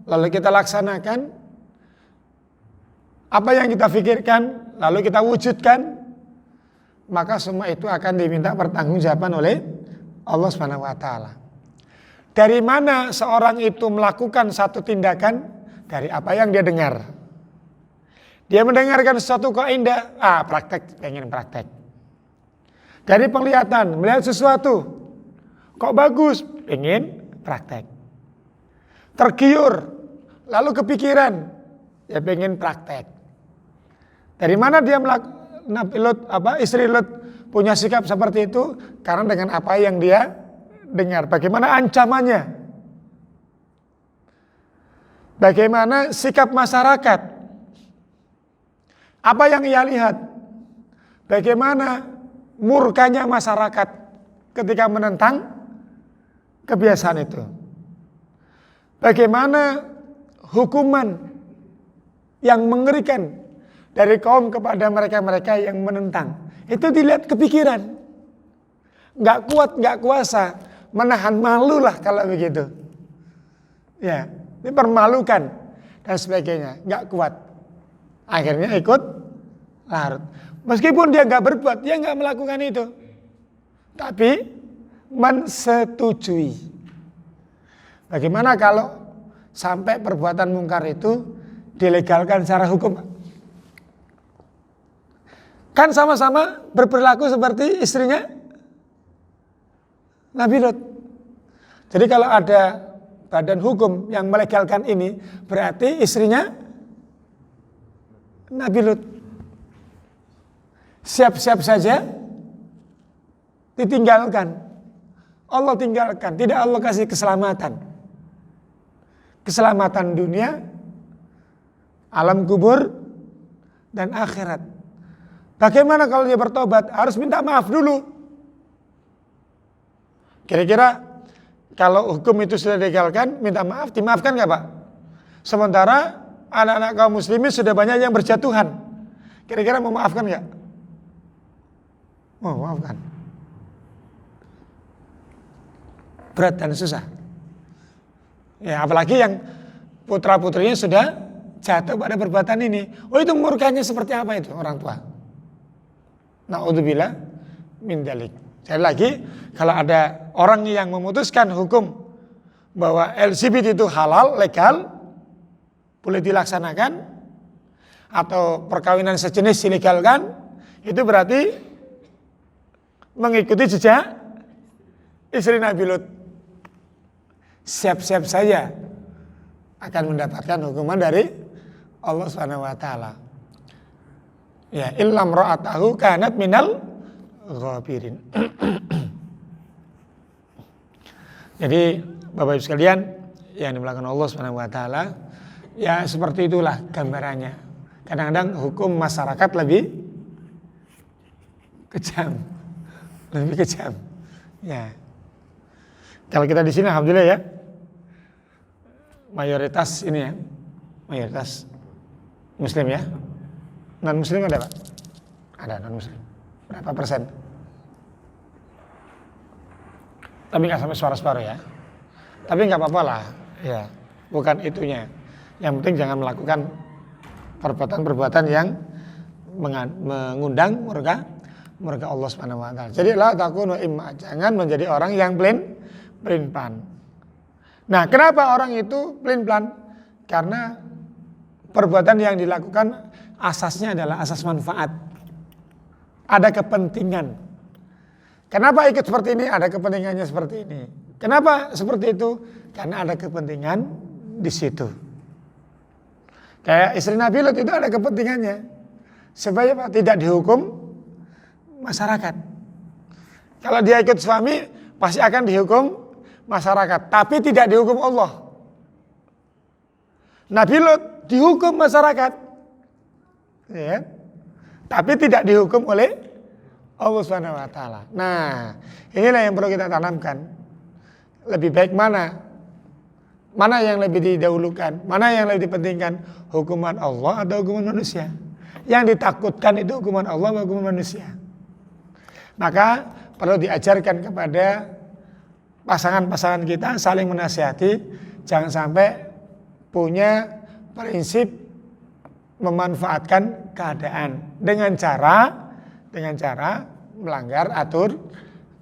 lalu kita laksanakan, apa yang kita pikirkan lalu kita wujudkan, maka semua itu akan diminta pertanggungjawaban oleh Allah Subhanahu wa taala. Dari mana seorang itu melakukan satu tindakan? Dari apa yang dia dengar. Dia mendengarkan sesuatu kok indah, praktek, pengen praktek. Dari penglihatan, melihat sesuatu kok bagus, pengen praktek. Tergiur, lalu kepikiran, ya pengen praktek. Dari mana dia istri Lut punya sikap seperti itu? Karena dengan apa yang dia dengar. Bagaimana ancamannya? Bagaimana sikap masyarakat? Apa yang ia lihat? Bagaimana murkanya masyarakat ketika menentang kebiasaan itu? Bagaimana hukuman yang mengerikan dari kaum kepada mereka-mereka yang menentang? Itu dilihat kepikiran. Nggak kuat, nggak kuasa, menahan malu lah kalau begitu. Ya, dipermalukan dan sebagainya, nggak kuat. Akhirnya ikut larut. Meskipun dia nggak berbuat, dia nggak melakukan itu, tapi mensetujui. Bagaimana kalau sampai perbuatan mungkar itu dilegalkan secara hukum? Kan sama-sama berperilaku seperti istrinya Nabi Lut. Jadi kalau ada badan hukum yang melegalkan ini, berarti istrinya Nabi Lut. Siap-siap saja ditinggalkan. Allah tinggalkan, tidak Allah kasih keselamatan. Keselamatan dunia, alam kubur, dan akhirat. Bagaimana kalau dia bertobat? Harus minta maaf dulu. Kira-kira kalau hukum itu sudah dilegalkan, minta maaf, dimaafkan nggak Pak? Sementara anak-anak kaum muslimin sudah banyak yang berjatuhan. Kira-kira mau maafkan nggak? Mau maafkan. Berat dan susah. Ya, apalagi yang putra-putrinya sudah jatuh pada perbuatan ini. Oh, itu murkanya seperti apa itu orang tua? Na'udzubillah min dzalik. Sekali lagi, kalau ada orang yang memutuskan hukum bahwa LGBT itu halal, legal, boleh dilaksanakan, atau perkawinan sejenis dilegalkan, itu berarti mengikuti jejak istri Nabi Lut siap-siap saja akan mendapatkan hukuman dari Allah Subhanahu wa taala. Ya, illam ra'atahu kanat minal ghabirin. Jadi Bapak Ibu sekalian yang dimulakan Allah Subhanahu wa taala, ya seperti itulah gambarannya. Kadang-kadang hukum masyarakat lebih kejam. Lebih kejam. Ya. Kalau kita di sini alhamdulillah ya. Mayoritas ini ya. Mayoritas muslim ya. Non muslim ada, Pak? Ada non muslim. Berapa persen? Tapi nggak sampai separuh ya. Tapi nggak apa-apa lah, ya. Bukan itunya. Yang penting jangan melakukan perbuatan-perbuatan yang mengundang murka Allah Subhanahu wa taala. Jadi la takunu imma, jangan menjadi orang yang pelin-pelan. Nah, kenapa orang itu pelin-pelan? Karena perbuatan yang dilakukan asasnya adalah asas manfaat. Ada kepentingan. Kenapa ikut seperti ini? Ada kepentingannya seperti ini. Kenapa seperti itu? Karena ada kepentingan di situ. Kayak istri Nabi Lut itu ada kepentingannya. Supaya tidak dihukum masyarakat. Kalau dia ikut suami, pasti akan dihukum masyarakat. Tapi tidak dihukum Allah. Nabi Lut dihukum masyarakat. Ya. Tapi tidak dihukum oleh Allah Subhanahu wa taala. Nah, inilah yang perlu kita tanamkan. Lebih baik mana? Mana yang lebih didahulukan? Mana yang lebih dipentingkan? Hukuman Allah atau hukuman manusia? Yang ditakutkan itu hukuman Allah atau hukuman manusia? Maka perlu diajarkan kepada pasangan-pasangan kita saling menasihati, jangan sampai punya prinsip memanfaatkan keadaan dengan cara melanggar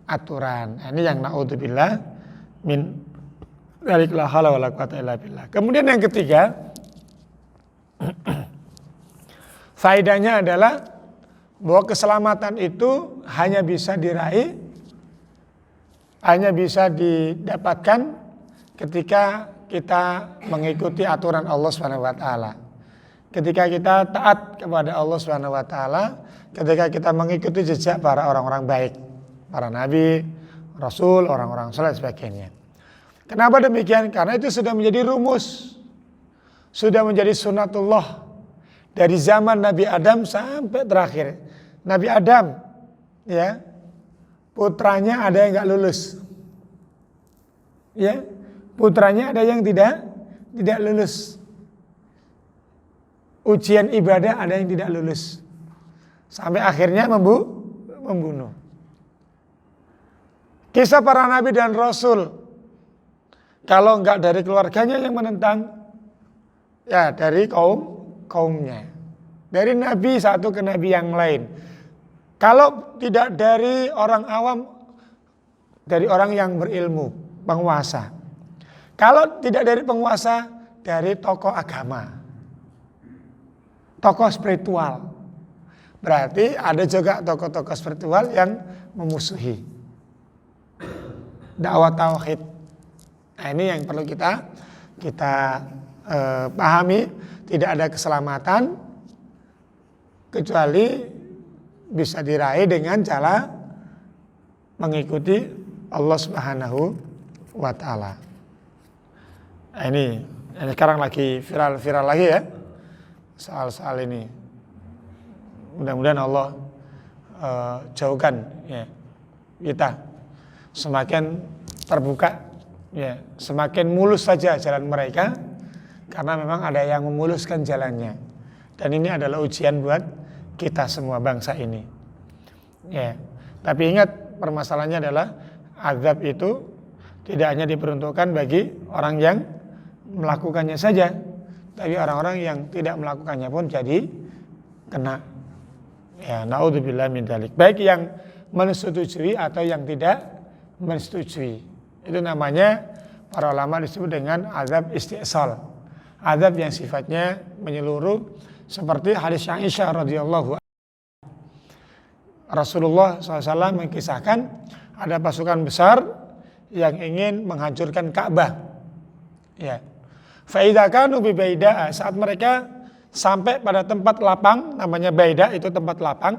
aturan. Ini yang naudzubillah min dzalik la haula wala quwata illa billah. Kemudian yang ketiga, faedahnya adalah bahwa keselamatan itu hanya bisa diraih, hanya bisa didapatkan ketika kita mengikuti aturan Allah Subhanahu wa taala. Ketika kita taat kepada Allah Subhanahu wa taala, ketika kita mengikuti jejak para orang-orang baik, para nabi, rasul, orang-orang saleh dan sebagainya. Kenapa demikian? Karena itu sudah menjadi rumus, sudah menjadi sunnatullah dari zaman Nabi Adam sampai terakhir. Nabi Adam, ya, putranya ada yang nggak lulus, ya, putranya ada yang tidak lulus. Ujian ibadah ada yang tidak lulus, sampai akhirnya membunuh. Kisah para nabi dan rasul, kalau enggak dari keluarganya yang menentang, ya dari kaumnya, dari nabi satu ke nabi yang lain. Kalau tidak dari orang awam, dari orang yang berilmu, penguasa. Kalau tidak dari penguasa, dari tokoh agama, tokoh spiritual. Berarti ada juga tokoh-tokoh spiritual yang memusuhi dakwah tauhid. Nah, ini yang perlu kita pahami. Tidak ada keselamatan kecuali bisa diraih dengan cara mengikuti Allah Subhanahu wa taala. Nah, ini sekarang lagi viral lagi ya soal ini. Mudah-mudahan Allah jauhkan ya kita, semakin terbuka ya, semakin mulus saja jalan mereka, karena memang ada yang memuluskan jalannya. Dan ini adalah ujian buat kita semua bangsa ini. Ya. Tapi ingat, permasalahannya adalah azab itu tidak hanya diperuntukkan bagi orang yang melakukannya saja, tapi orang-orang yang tidak melakukannya pun jadi kena. Ya, naudzubillah min dzalik. Baik yang menyetujui atau yang tidak menyetujui. Itu namanya para ulama disebut dengan azab istisal. Azab yang sifatnya menyeluruh, seperti hadis Aisyah radhiyallahu anha. Rasulullah SAW mengkisahkan ada pasukan besar yang ingin menghancurkan Ka'bah. Ya. Fa idza kanu bi Baidah, saat mereka sampai pada tempat lapang, namanya Baidah, itu tempat lapang.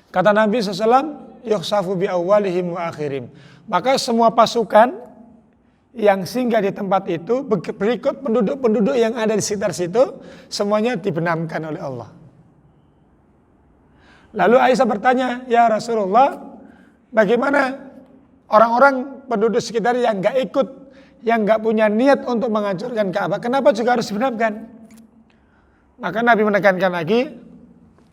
Kata Nabi SAW, yukhsafu bi awwalihim wa akhirim. Maka semua pasukan yang singgah di tempat itu, berikut penduduk-penduduk yang ada di sekitar situ, semuanya dibenamkan oleh Allah. Lalu Aisyah bertanya, ya Rasulullah, bagaimana orang-orang penduduk sekitar yang gak ikut, yang gak punya niat untuk menghancurkan Ka'bah, kenapa juga harus dibenamkan? Maka Nabi menekankan lagi,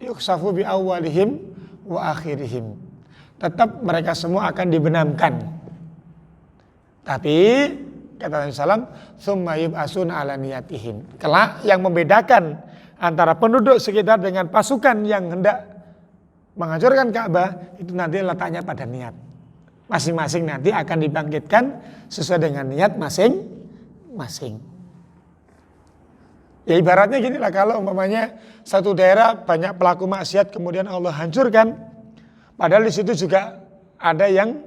yukhsafu bi awwalihim wa akhirihim. Tetap mereka semua akan dibenamkan. Tapi kata Nabi SAW, tsumma yub'asuna ala niyatihim. Kelak yang membedakan antara penduduk sekitar dengan pasukan yang hendak menghancurkan Ka'bah, itu nanti letaknya pada niat. Masing-masing nanti akan dibangkitkan sesuai dengan niat masing-masing. Ya ibaratnya gini lah, kalau umpamanya satu daerah banyak pelaku maksiat kemudian Allah hancurkan, padahal di situ juga ada yang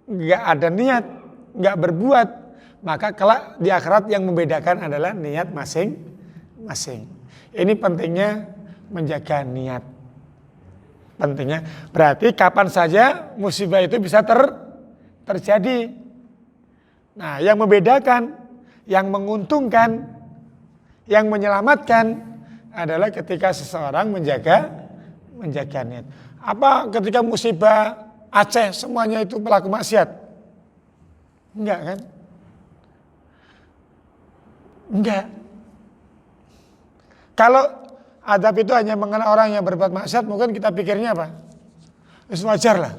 nggak ada niat, nggak berbuat, maka kelak di akhirat yang membedakan adalah niat masing-masing. Ini pentingnya menjaga niat. Pentingnya berarti kapan saja musibah itu bisa terjadi. Nah, yang membedakan, yang menguntungkan, yang menyelamatkan adalah ketika seseorang menjaga niat. Apa ketika musibah Aceh semuanya itu pelaku maksiat? Enggak kan? Enggak. Kalau adab itu hanya mengenai orang yang berbuat maksiat, mungkin kita pikirnya apa? Wajar lah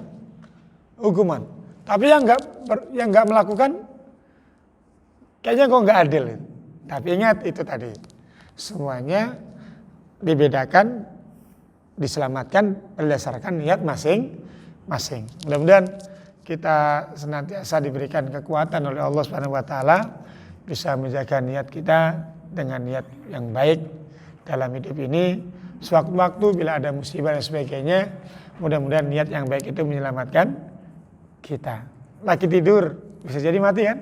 hukuman. Tapi yang enggak melakukan, kayaknya kok enggak adil. Tapi ingat itu tadi, semuanya dibedakan, diselamatkan berdasarkan niat masing-masing. Mudah-mudahan kita senantiasa diberikan kekuatan oleh Allah Subhanahu wa taala bisa menjaga niat kita dengan niat yang baik dalam hidup ini. Sewaktu-waktu bila ada musibah dan sebagainya, mudah-mudahan niat yang baik itu menyelamatkan kita. Lagi tidur bisa jadi mati kan?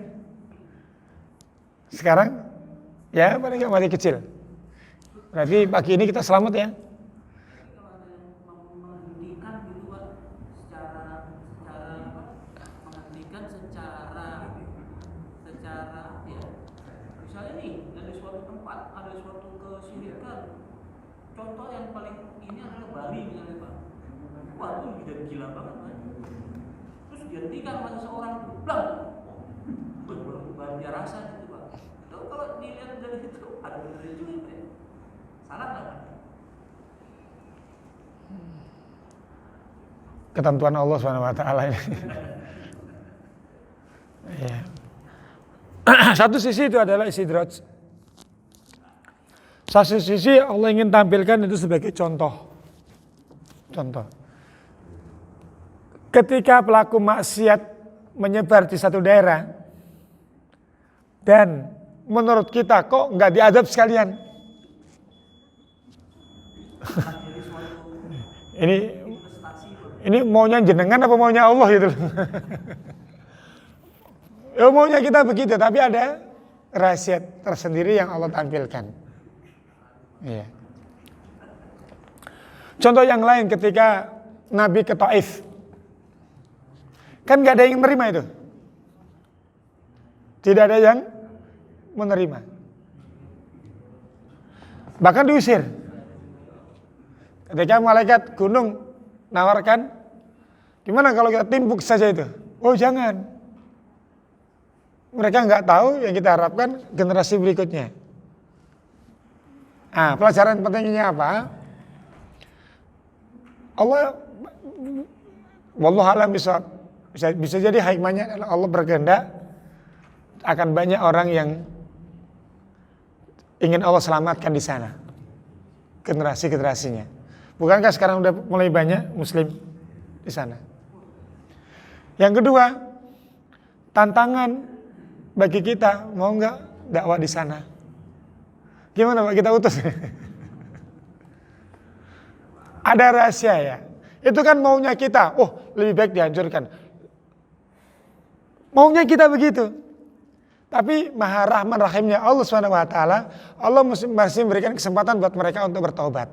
Sekarang ya paling nggak mati kecil. Berarti pagi ini kita selamat ya. Contoh yang paling ini adalah Bali misalnya Pak. Wah itu udah gila banget kan. Terus dihentikan sama seseorang, blang. Baru dia rasa gitu Pak. Itu kalau dilihat dari itu ada benernya juga ya. Salah nggak Pak? Ketentuan Allah SWT ini. Ya. Satu sisi itu adalah istidraj. Satu sisi Allah ingin tampilkan itu sebagai contoh. Contoh. Ketika pelaku maksiat menyebar di satu daerah dan menurut kita kok nggak diadab sekalian. Ini maunya jenengan apa maunya Allah gitu. Ya maunya kita begitu, tapi ada rahasia tersendiri yang Allah tampilkan. Iya. Contoh yang lain ketika Nabi ke Taif, kan gak ada yang menerima itu, tidak ada yang menerima, bahkan diusir. Ketika malaikat gunung nawarkan, gimana kalau kita timbuk saja itu? Oh jangan. Mereka nggak tahu yang kita harapkan generasi berikutnya. Nah, pelajaran pentingnya apa? Allah, wallahu a'lam bishawab. Bisa jadi hikmahnya adalah Allah berkehendak akan banyak orang yang ingin Allah selamatkan di sana, generasi-generasinya. Bukankah sekarang udah mulai banyak Muslim di sana? Yang kedua, tantangan bagi kita, mau nggak dakwah di sana? Gimana Pak kita utus? Ada rahasia ya. Itu kan maunya kita. Oh lebih baik dihancurkan. Maunya kita begitu. Tapi Maha Rahman Rahimnya Allah Subhanahu wa taala, Allah masih memberikan kesempatan buat mereka untuk bertaubat.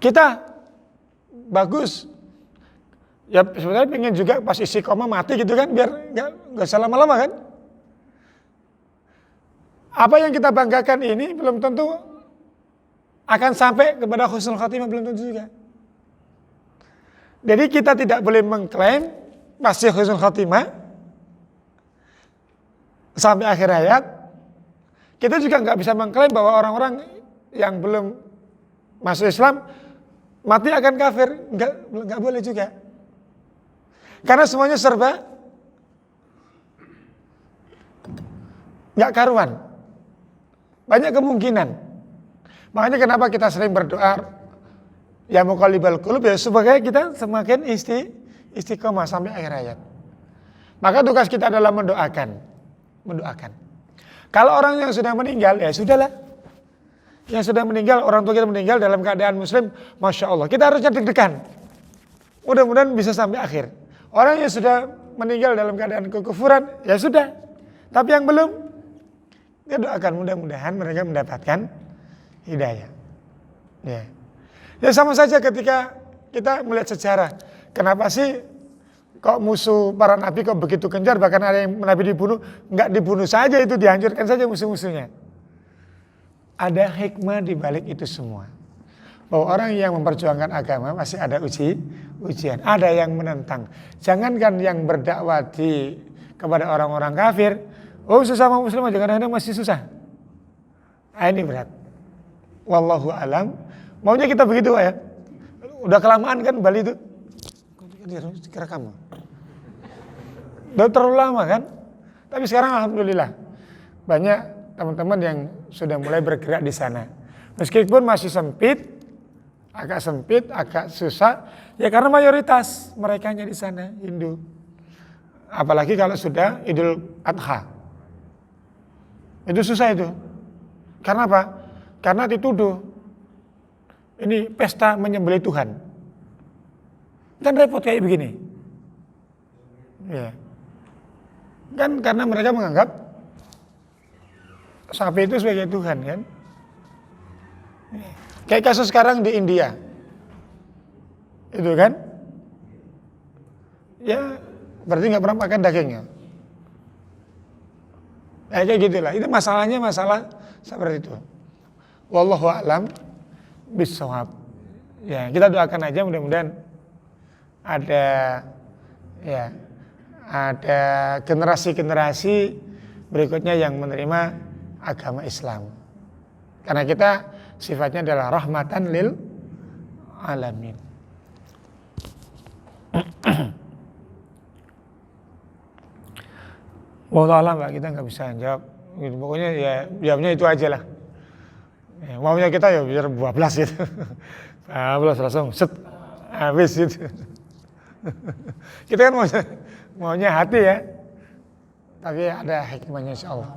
Kita bagus. Ya sebenarnya pengen juga pas istiqomah mati gitu kan, biar nggak usah lama-lama kan. Apa yang kita banggakan ini belum tentu akan sampai kepada husnul khatimah, belum tentu juga. Jadi kita tidak boleh mengklaim pasti husnul khatimah sampai akhir hayat. Kita juga nggak bisa mengklaim bahwa orang-orang yang belum masuk Islam mati akan kafir, nggak boleh juga. Karena semuanya serba nggak karuan, banyak kemungkinan. Makanya kenapa kita sering berdoa, ya muqallibal qulub, ya supaya kita semakin istiqomah sampai akhir hayat. Maka tugas kita adalah mendoakan. Kalau orang yang sudah meninggal, ya sudahlah. Yang sudah meninggal, orang tua kita meninggal dalam keadaan muslim, Masya Allah, kita harusnya deg-degan. Mudah-mudahan bisa sampai akhir. Orang yang sudah meninggal dalam keadaan kekufuran, ya sudah. Tapi yang belum, kita doakan mudah-mudahan mereka mendapatkan hidayah. Ya sama saja ketika kita melihat sejarah. Kenapa sih kok musuh para nabi kok begitu gencar, bahkan ada yang nabi dibunuh, nggak dibunuh saja, itu dihancurkan saja musuh-musuhnya. Ada hikmah di balik itu semua. Bahwa orang yang memperjuangkan agama masih ada ujian, ada yang menentang. Jangankan yang berdakwah kepada orang-orang kafir, oh sesama muslim aja kadang-kadang masih susah. Ini berat. Wallahu alam. Maunya kita begitu Pak ya. Udah kelamaan kan Bali itu. Kerekam. Udah terlalu lama kan. Tapi sekarang alhamdulillah banyak teman-teman yang sudah mulai bergerak di sana. Meskipun masih sempit, agak susah, ya karena mayoritas mereka di sana Hindu. Apalagi kalau sudah Idul Adha. Itu susah itu. Karena apa? Karena dituduh ini pesta menyembelih Tuhan. Kan repot kayak begini. Ya. Kan karena mereka menganggap sapi itu sebagai Tuhan kan. Kayak kasus sekarang di India. Itu kan. Ya berarti nggak pernah makan dagingnya. Kayak gitulah. Itu masalahnya masalah seperti itu. Wallahu a'lam bishawab. Ya, kita doakan aja mudah-mudahan ada generasi-generasi berikutnya yang menerima agama Islam. Karena kita sifatnya adalah rahmatan lil alamin. Wallahu a'lam, Pak, kita nggak bisa jawab. Pokoknya ya jawabnya itu aja lah. Ya, maunya kita ya biar 12 gitu. 12 langsung set habis gitu. Kita kan maunya hati ya. Tapi ada hikmahnya insyaallah.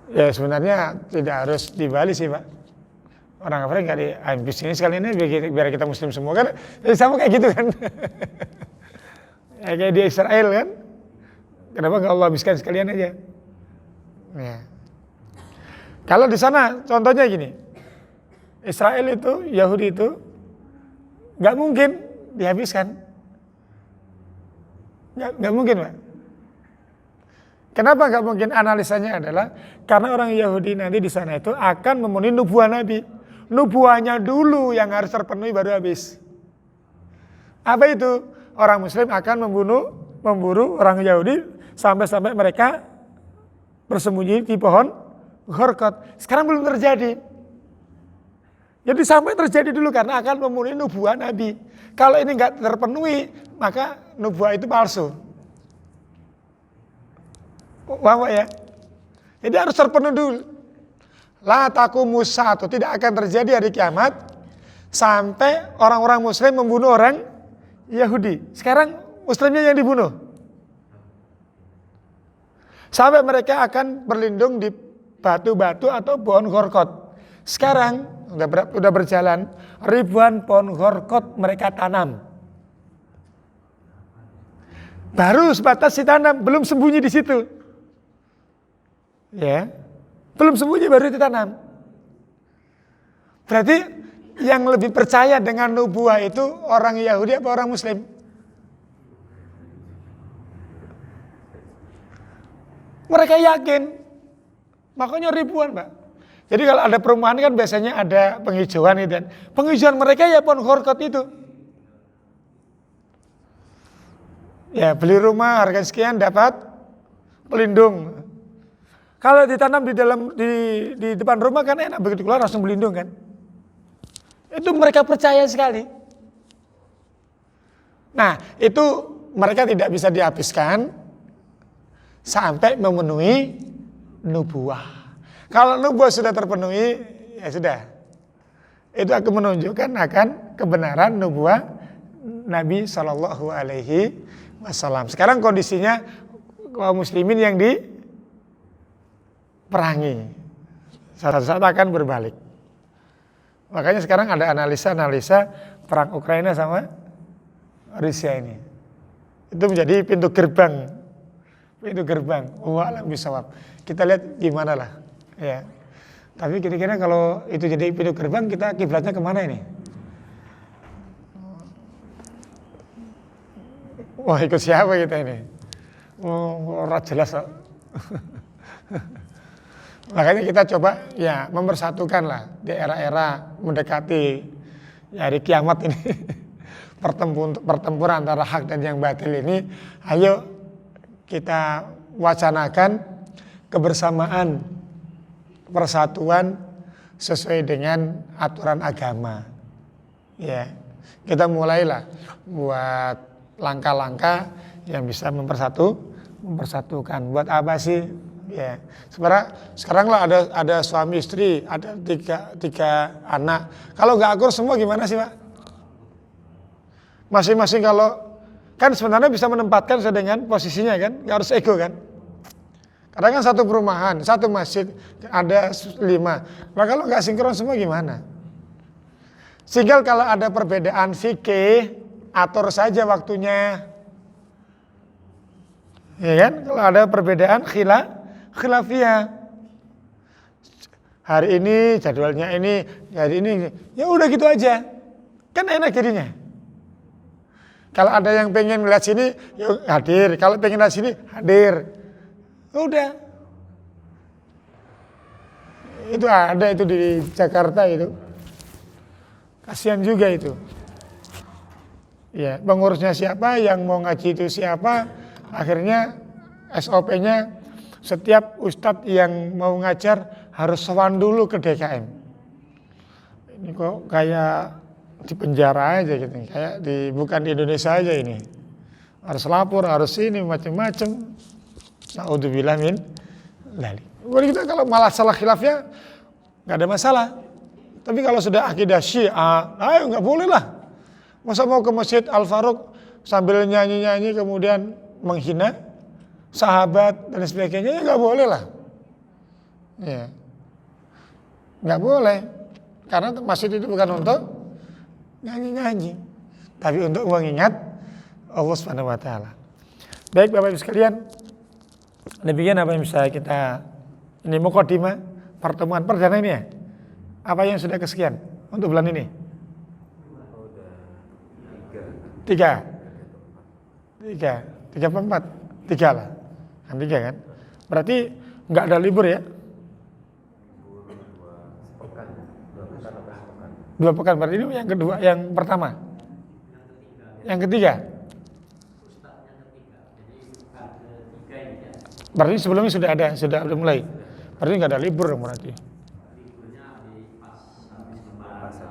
Ya sebenarnya tidak harus di Bali sih Pak. Orang kafir nggak di sini sekali ini biar kita muslim semua kan. Sama kayak gitu kan. Ya, kayak di Israel kan. Kenapa nggak Allah habiskan sekalian aja? Ya. Kalau di sana contohnya gini, Israel itu, Yahudi itu nggak mungkin dihabiskan, nggak mungkin Pak. Kenapa nggak mungkin? Analisanya adalah karena orang Yahudi nanti di sana itu akan memenuhi nubuah Nabi, nubuahnya dulu yang harus terpenuhi baru habis. Apa itu? Orang Muslim akan memburu orang Yahudi sampai mereka bersembunyi di pohon Gharqad. Sekarang belum terjadi. Jadi sampai terjadi dulu karena akan memenuhi nubuah Nabi. Kalau ini nggak terpenuhi, maka nubuah itu palsu. Paham ya? Jadi harus terpenuhi dulu. La taqumus saatu, tidak akan terjadi hari kiamat sampai orang-orang Muslim membunuh orang Yahudi. Sekarang Muslimnya yang dibunuh. Sampai mereka akan berlindung di batu-batu atau pohon Gharqad. Sekarang udah berjalan ribuan pohon gorkot mereka tanam. Baru sebatas ditanam, belum sembunyi di situ. Ya. Belum sembunyi baru ditanam. Berarti yang lebih percaya dengan nubuah itu orang Yahudi apa orang Muslim? Mereka yakin. Makanya ribuan, Pak. Jadi kalau ada perumahan kan biasanya ada penghijauan gitu kan. Penghijauan mereka ya pohon gorkot itu. Ya, beli rumah harga sekian dapat pelindung. Kalau ditanam di depan rumah kan enak, begitu keluar langsung pelindung kan. Itu mereka percaya sekali. Nah, itu mereka tidak bisa dihabiskan sampai memenuhi nubuah. Kalau nubuah sudah terpenuhi, ya sudah. Itu akan menunjukkan akan kebenaran nubuah Nabi Shallallahu Alaihi Wasallam. Sekarang kondisinya kaum muslimin yang diperangi, saat-saat akan berbalik. Makanya sekarang ada analisa perang Ukraina sama Rusia ini. Itu menjadi pintu gerbang. Wa'alam bisawab. Kita lihat gimana lah. Ya. Tapi kira-kira kalau itu jadi pintu gerbang, kita kiblatnya kemana ini? Wah, ikut siapa kita ini? Ora jelas. Makanya kita coba ya mempersatukan lah di era-era mendekati hari kiamat ini. Pertempuran antara hak dan yang batil ini. Ayo kita wacanakan kebersamaan, persatuan sesuai dengan aturan agama. Ya, kita mulailah buat langkah-langkah yang bisa mempersatukan. Buat apa sih? Ya, sekarang lah ada suami istri, ada tiga anak. Kalau nggak akur semua gimana sih, Pak? Masing-masing kalau kan sebenarnya bisa menempatkan sesuai dengan posisinya kan, nggak harus ego kan. Karena kan satu perumahan, satu masjid ada 5. Nah kalau nggak sinkron semua gimana? Sehingga kalau ada perbedaan fikih, atur saja waktunya. Ya kan? Kalau ada perbedaan khilafiyah. Hari ini jadwalnya ini, hari ini, ya udah gitu aja. Kan enak jadinya. Kalau ada yang pengen lihat sini, yuk hadir. Kalau pengen lihat sini, hadir. Udah. Itu ada itu di Jakarta itu. Kasihan juga itu. Ya, pengurusnya siapa, yang mau ngaji itu siapa, akhirnya SOP-nya setiap ustadz yang mau ngajar harus sowan dulu ke DKM. Ini kok kayak di penjara aja gitu, kayak bukan di Indonesia aja ini. Harus lapor, harus ini macam-macam. Naudzubillah min dzalik. Kita kalau malah salah khilafnya nggak ada masalah. Tapi kalau sudah akidah Syiah, ayo nggak boleh lah. Masa mau ke Masjid Al-Faruq sambil nyanyi-nyanyi kemudian menghina sahabat dan sebagainya, ya nggak boleh lah. Ya, nggak boleh. Karena masjid itu bukan untuk nyanyi-nyanyi, tapi untuk mengingat Allah Subhanahu wa taala. Baik Bapak Ibu sekalian, demikian apa yang bisa kita ini mukadimah pertemuan perdana ini ya. Apa yang sudah kesekian untuk bulan ini? 3 apa 4? 3 lah. Kan 3 kan? Berarti nggak ada libur ya? 2 pekan. Berarti ini yang kedua, yang pertama. Yang ketiga. Berarti sebelumnya sudah mulai. Berarti nggak ada libur berarti.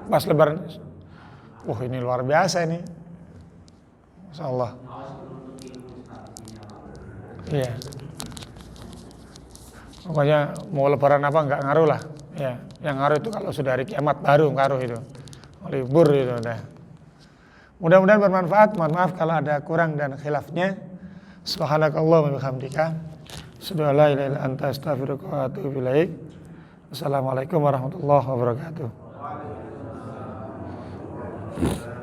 Pas Lebaran. Wah, ini luar biasa ini. Masya Allah. Iya. Pokoknya mau Lebaran apa nggak ngaruh lah. Ya, yang ngaruh itu kalau sudah hari kiamat baru ngaruh itu. Libur itu udah. Mudah-mudahan bermanfaat. Mohon maaf kalau ada kurang dan khilafnya. Subhanakallahumma wa bihamdika. Asyhadu an la ilaha illa anta astaghfiruka wa atubu ilaik. Assalamualaikum warahmatullahi wabarakatuh.